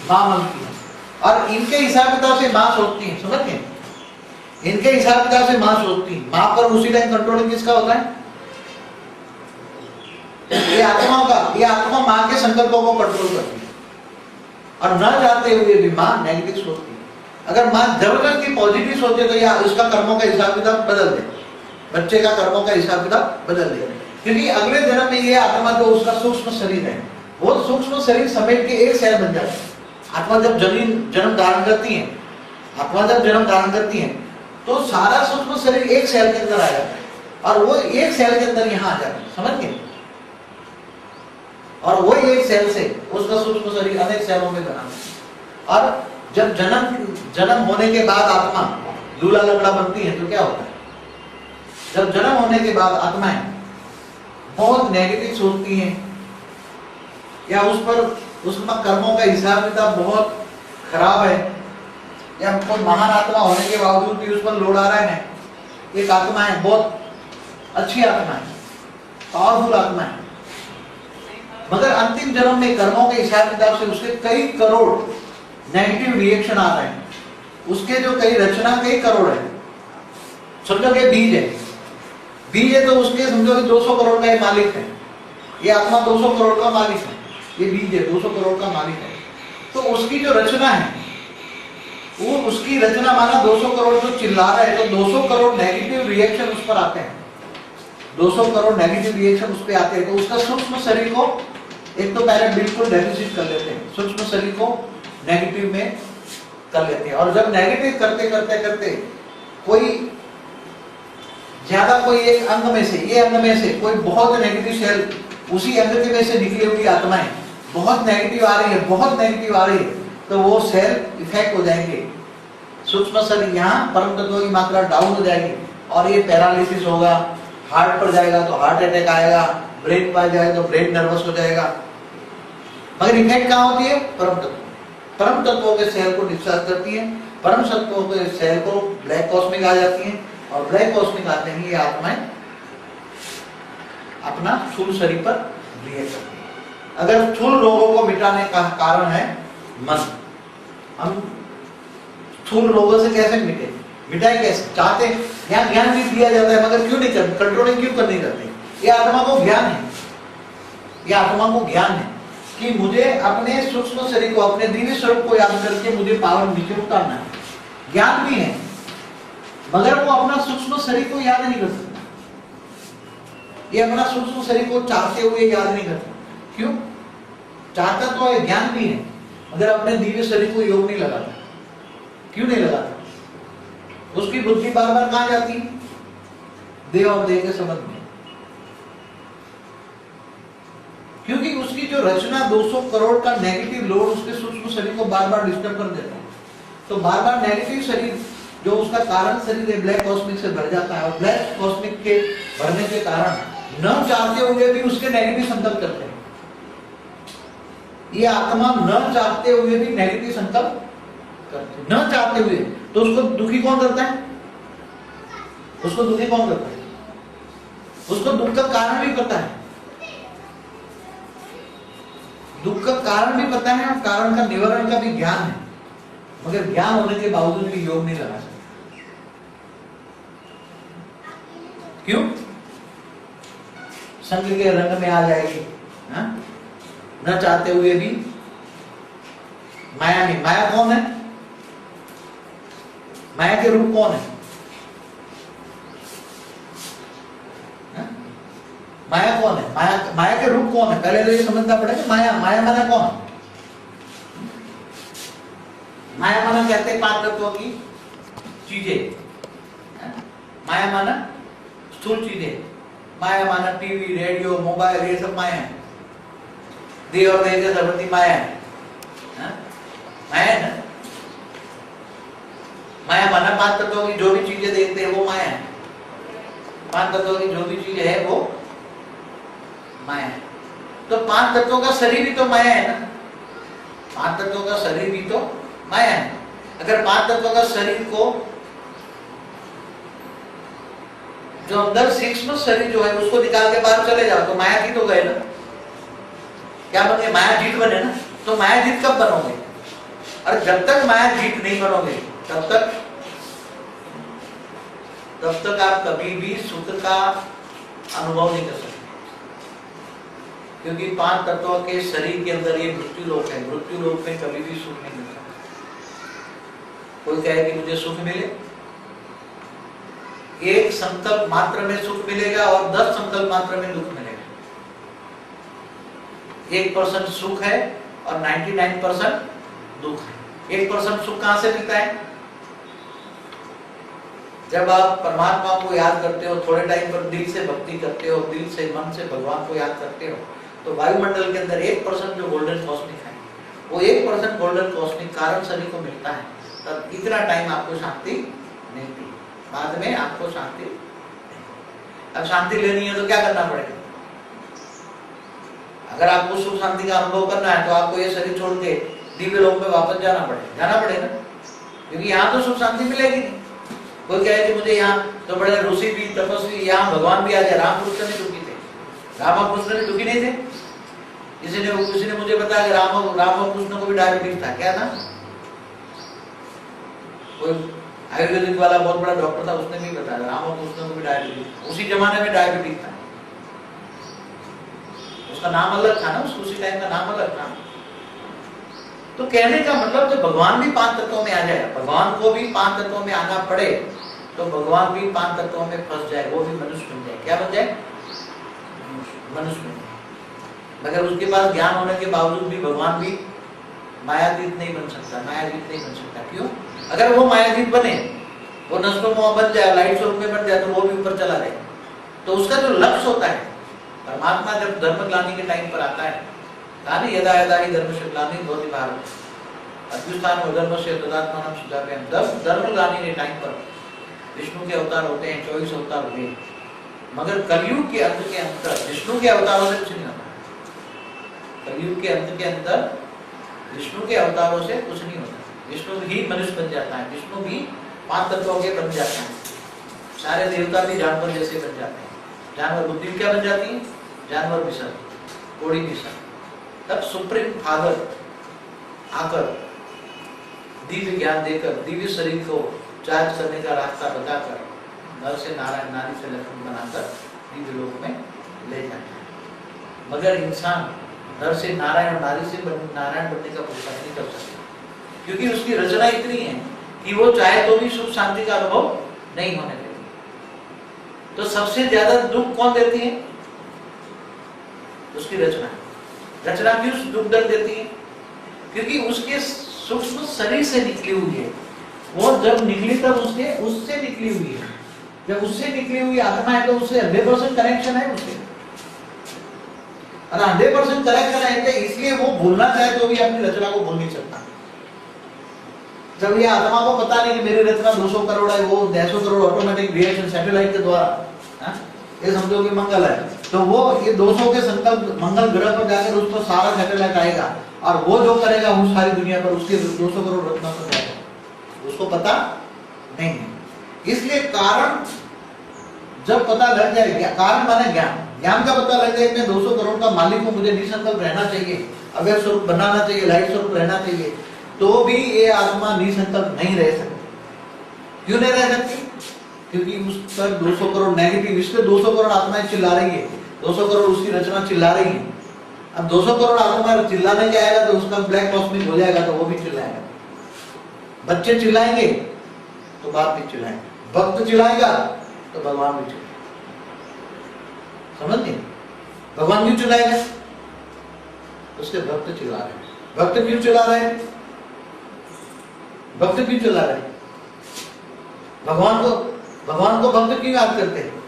माँ मनती है, और इनके हिसाब किताब से माँ सोचती है, समझ गए? इनके हिसाब किताब से माँ सोचती है, माँ पर उसी टाइम कंट्रोलिंग किसका होता है? ये आत्मा का, ये आत्मा माँ के संकल्पों को कंट्रोल करती है, और न चाहते हुए भी माँ नेगेटिव सोचती है। अगर माँ जबरदस्ती पॉजिटिव सोचे तो या उसका कर्मों का हिसाब किताब बदल दे, बच्चे का कर्मों का हिसाब किताब बदल दे, क्योंकि अगले जन्म में ये आत्मा जो उसका सूक्ष्म शरीर है, वो सूक्ष्म शरीर समेट के एक सेल बन जाता है। आत्मा जब जन्म धारण करती है, आत्मा जब जन्म धारण करती है तो सारा सूक्ष्म शरीर एक सेल के अंदर आ जाता है, और वो एक सेल के अंदर यहाँ आ जाता है, समझ गए? और वो एक सेल से उसका सूक्ष्म शरीर अनेक सेलों में बना है। और जब जन्म होने के बाद आत्मा लूला लंगड़ा बनती है तो क्या होता है? जब जन्म होने के बाद आत्माएं बहुत नेगेटिव सोचती हैं, या उसमें कर्मों का हिसाब किताब बहुत खराब है, या कोई महान आत्मा होने के बावजूद भी उस पर लोड आ रहा है। एक आत्मा है, बहुत अच्छी आत्मा है, पावरफुल आत्मा है, मगर अंतिम जन्म में कर्मों के हिसाब किताब से उसके कई करोड़ नेगेटिव रिएक्शन आ रहे हैं। उसके जो कई रचना कई करोड़ है, समझो कि बीज है तो उसके समझो कि 200 करोड़ का ये मालिक है, ये आत्मा 200 करोड़ का मालिक है, ये बीज है 200 करोड़ का मालिक है। तो उसकी जो रचना है, वो उसकी रचना माना 200 करोड़ जो चिल्ला रहा है, तो 200 करोड़ नेगेटिव रिएक्शन उस पर आते हैं, 200 करोड़ नेगेटिव रिएक्शन उस पर आते हैं। तो उसका सूक्ष्म शरीर को एक तो पहले बिल्कुल डेफिसिट कर लेते हैं, सूक्ष्म शरीर को नेगेटिव में कर लेते हैं, और जब नेगेटिव करते करते करते कोई ज्यादा कोई एक अंग में से, ये अंग में से कोई बहुत नेगेटिव सेल, उसी अंग के में से निकली हुई आत्माएं बहुत नेगेटिव आ रही है, बहुत नेगेटिव आ रही है, तो वो सेल इफेक्ट हो जाएंगे, सूक्ष्म शरीर यहाँ परम तत्वों की मात्रा डाउन हो जाएगी, और ये पैरालिसिस होगा, हार्ट पर जाएगा तो हार्ट अटैक आएगा, ब्रेन पर जाएगा तो ब्रेन नर्वस हो जाएगा। मगर इफेक्ट कहाँ होती है? परम तत्वों के सेल को डिस्चार्ज करती है, परम तत्वों के सेल को ब्लैक कॉस्मिक आ जाती है, और ब्लैक कॉस्मिक आते ही ये आत्माएं अपना स्थूल शरीर पर रिएक्ट करती है। अगर स्थूल रोगों को मिटाने का कारण है मन, हम स्थूल रोगों से कैसे मिटाए कैसे? चाहते यहाँ ज्ञान भी दिया जाता है, मगर क्यों नहीं करते? कंट्रोलिंग क्यों कर नहीं करते? ये आत्मा को ज्ञान है, ये आत्मा को ज्ञान है कि मुझे अपने सूक्ष्म शरीर को, अपने दिव्य स्वरूप को याद करके मुझे पावर नीचे उतारना है। ज्ञान भी है, मगर वो अपना सूक्ष्म शरीर को याद नहीं कर सकता, ये अपना सूक्ष्म शरीर को चाहते हुए याद नहीं करता। क्यों? चाहता तो है, ज्ञान भी है, मगर अपने दिव्य शरीर को योग नहीं लगाता। क्यों नहीं लगाता? उसकी बुद्धि बार बार कहां जाती है? देह और देह के संबंध में, क्योंकि उसकी जो रचना 200 करोड़ का नेगेटिव लोड उसके सूक्ष्म शरीर को बार बार डिस्टर्ब कर देता है। तो बार बार नेगेटिव शरीर जो उसका कारण शरीर है ब्लैक कॉस्मिक से भर जाता है, और ब्लैक कॉस्मिक के भरने के कारण न चाहते हुए भी उसके नेगेटिव संकल्प करते हैं। ये आत्मा न चाहते हुए भी नेगेटिव संकल्प करते, न चाहते हुए। तो उसको दुखी कौन करता है? उसको दुखी कौन करता है? उसको दुख का कारण भी पता है, दुख का कारण भी पता है, और कारण का निवारण का भी ज्ञान है, मगर ज्ञान होने के बावजूद भी योग नहीं लगा सकता। क्यों? संग के रंग में आ जाएगी, न चाहते हुए भी। माया नहीं, माया कौन है? माया के रूप कौन है? माया कौन है? माया के रूप कौन है? पहले तो ये समझना पड़ेगा। माया माना कौन? माया माना कहते हैं 5 तत्वों की चीजें। माया माना स्थूल चीजें, माया माना टीवी, रेडियो, मोबाइल, ये सब माया है। देह और देह के संबंधी माया है, माया है ना। माया माना 5 तत्वों की जो भी चीजें देखते हैं वो माया है। 5 तत्वों की जो भी चीजें है वो माया है। तो 5 तत्वों का शरीर भी तो माया है ना। 5 तत्वों का शरीर भी तो माया है। अगर 5 तत्वों का शरीर को जो अंदर सूक्ष्म शरीर जो है उसको निकाल के बाहर चले जाओ तो माया जीत हो गए ना। क्या बने? माया जीत बने ना। तो माया जीत कब बनोगे? और जब तक माया जीत नहीं बनोगे तब तक आप कभी भी सुख का अनुभव नहीं कर सकते, क्योंकि 5 तत्वों के शरीर के अंदर ये मृत्यु लोक है। मृत्यु लोक में कभी भी सुख नहीं मिलता। कोई कहे कि मुझे सुख मिले, एक संकल्प मात्र में सुख मिलेगा और 10 संकल्प मात्र में दुख मिलेगा। 1% सुख है और 99% दुख है। 1% सुख कहां से मिलता है? जब आप परमात्मा को याद करते हो, थोड़े टाइम पर दिल से भक्ति करते हो, दिल से मन से भगवान को याद करते हो, तो वायुमंडल के अंदर 1% जो गोल्डन कॉस्मिक है, वो 1% गोल्डन कॉस्मिक कारण सभी को मिलता है। तब इतना टाइम आपको शांति मिलती है, बाद में आपको शांति नहीं। अब शांति लेनी है तो क्या करना पड़ेगा? अगर आपको सुख शांति का अनुभव करना है तो आपको ये शरीर छोड़ के दिव्य लोक में वापस जाना पड़ेगा, क्योंकि यहाँ तो सुख शांति मिलेगी नहीं। कोई कहे कि मुझे यहाँ तो बड़े ऋषि भी तपस्वी, यहाँ भगवान भी आ जाए। रामकृष्ण भी दुखी थे, रामकृष्ण भी दुखी नहीं थे। किसी ने मुझे बताया कि रामकृष्ण को भी डायबिटीज था। क्या था? कोई आयुर्वेदिक वाला बहुत बड़ा डॉक्टर था, उसने भी बताया रामकृष्ण को भी डायबिटीज, उसी जमाने में डायबिटीज था। उसका नाम अलग था ना, उसी टाइम का नाम अलग था। तो कहने का मतलब जब भगवान भी 5 तत्वों में आ जाए, भगवान को भी 5 तत्वों में आना पड़े तो भगवान भी 5 तत्वों में फंस जाए, वो भी मनुष्य बन जाए। क्या बन जाए? मनुष्य बन जाए। मगर उसके पास ज्ञान होने के बावजूद भी भगवान भी मायातीत नहीं बन सकता, मायातीत नहीं बन सकता। क्यों? अगर वो मायातीत बने, वो नष्टो मोह बन जाए, लाइट स्वरूप में बन जाए, तो वो भी ऊपर चला जाए। तो उसका जो लक्ष्य होता है, परमात्मा जब धर्म ग्लानि के टाइम पर आता है, यदा यदा ही धर्मस्य ग्लानिर् भवति भारत अभ्युत्थानं अधर्मस्य तदात्मानं सुधारयामि। जब धर्म ग्लानि के टाइम पर विष्णु के अवतार होते हैं, 24 अवतार हुए, मगर कलयुग के अंत के अंदर विष्णु के अवतारों से कुछ नहीं होता। कलयुग के अंत के अंदर विष्णु के अवतारों से कुछ नहीं होता। विष्णु ही मनुष्य बन जाता है, विष्णु भी 5 तत्वों के बन जाते हैं। सारे देवता भी जानवर जैसे बन जाते हैं। जानवर बुद्धि क्या बन जाती है? जानवर विषय, कोड़ी विषय। तब सुप्रीम फादर आकर दिव्य ज्ञान देकर, दिव्य शरीर को चार्ज करने का रास्ता बताकर, नर से नारायण, नारी से लक्ष्मण बनाकर दिव्य लोक में ले जाता है। मगर इंसान नर से नारायण और नारी से नारायण बनने का प्रयास नहीं कर सकता, क्योंकि उसकी रचना इतनी है कि वो चाहे तो भी सुख शांति का अनुभव नहीं होने देती। तो सबसे ज्यादा दुख कौन देती है? उसकी रचना। रचना क्यों दुख दर्द देती है? क्योंकि उसके सूक्ष्म शरीर से निकली हुई है। वो जब निकली तब उससे निकली हुई है। जब उससे निकली हुई आत्मा है तो उससे 100% कनेक्शन है उससे, और 100% कनेक्शन है, इसलिए वो भूलना चाहे तो भी अपनी रचना को भूल नहीं सकता। जब ये आत्मा को पता नहीं कि मेरी रचना 200 करोड़ है, वो 150 करोड़ ऑटोमेटिक रिएक्शन सैटेलाइट के द्वारा, ये समझो कि मंगल है, तो वो ये 200 के संकल्प मंगल ग्रह पर जाकर उस पर सारा सैटेलाइट आएगा और वो जो करेगा उस सारी दुनिया पर उसके 200 करोड़ रचना पर जाएगा, उसको पता नहीं है। इसलिए कारण जब पता लग जाएगा, कारण माने ज्ञान, ज्ञान का पता लग जाए मैं 200 करोड़ का मालिक हूँ, मुझे निसंकल्प रहना चाहिए, अव्यक्त स्वरूप बनाना चाहिए, लाइट स्वरूप रहना चाहिए, तो भी ये आत्मा निसंकल्प नहीं रह सकती। क्यों नहीं रह सकती? क्योंकि उस पर 200 करोड़ नेगेटिव, इसलिए 200 करोड़ आत्माएं चिल्ला रही है, 200 करोड़ उसकी रचना चिल्ला रही है। अब 200 करोड़ आत्मा चिल्लाने जाएगा तो उसका ब्लैक कॉस्मिक हो जाएगा, तो वो भी चिल्लाएगा। बच्चे चिल्लाएंगे तो बाप भी चिल्लाएंगे, भक्त चिल्लाएगा तो भगवान भी चिल्लाएगा। समझ नहीं? भगवान क्यों चिल्लाएगा? उसके भक्त चिल्ला रहे हैं। भक्त क्यों चिल्ला रहे हैं? भक्त क्यों चिल्ला रहे हैं? भगवान को भक्त क्यों याद करते हैं?